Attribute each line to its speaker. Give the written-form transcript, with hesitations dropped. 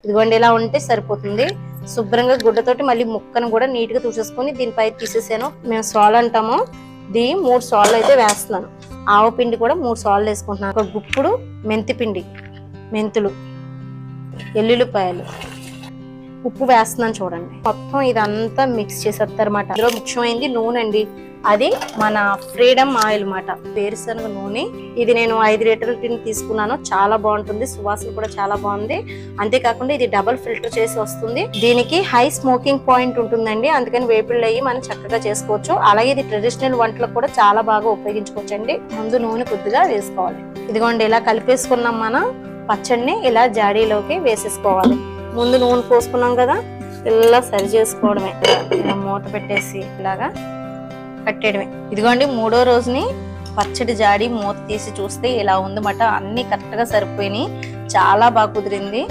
Speaker 1: ఇదిగోండి ఇలా ఉంటే సరిపోతుంది. శుభ్రంగా గుడ్డతోటి మళ్ళీ ముక్కను కూడా నీట్ గా తుడిచేసుకొని దీనిపై తీసేసాను. మేము సాల్ అంటాము, ఇది 3 సాల్లు అయితే వేస్తున్నాను. ఆవు పిండి కూడా 3 సాల్లు వేసుకుంటున్నాను. ఒక గుప్పుడు మెంతి పిండి, మెంతులు, ఎల్లుల్లిపాయలు, ఉప్పు వేస్తున్నాను చూడండి. మొత్తం ఇదంతా మిక్స్ చేసేస్తారన్నమాట. ఇందులో ముఖ్యమైనది నూనె అండి, అది మన ఫ్రీడమ్ ఆయిల్ అన్నమాట, వేరుశనగ నూనె. ఇది నేను 5 లీటర్ల టిన్ తీసుకున్నాను. చాలా బాగుంటుంది, సువాసన కూడా చాలా బాగుంది. అంతేకాకుండా ఇది డబుల్ ఫిల్టర్ చేసి వస్తుంది. దీనికి హై స్మోకింగ్ పాయింట్ ఉంటుందండి, అందుకని వేపుళ్ళు అయ్యి మనం చక్కగా చేసుకోవచ్చు. అలాగే ఇది ట్రెడిషనల్ వంటలకు కూడా చాలా బాగా ఉపయోగించుకోవచ్చు అండి. ముందు నూనె కొద్దిగా వేసుకోవాలి. ఇదిగోండి ఇలా కలిపేసుకున్నాం. మనం పచ్చడిని ఇలా జాడీలోకి వేసేసుకోవాలి. ముందు నూనె పోసుకున్నాం కదా, ఇలా సరి చేసుకోవడమే. ఇలా మూత పెట్టేసి ఇలాగా కట్టేయడమే. ఇదిగోండి 3వ రోజుని పచ్చడి జాడి మూత తీసి చూస్తే ఇలా ఉందన్నమాట. అన్ని కరెక్ట్ గా సరిపోయినాయి, చాలా బాగా కుదిరింది.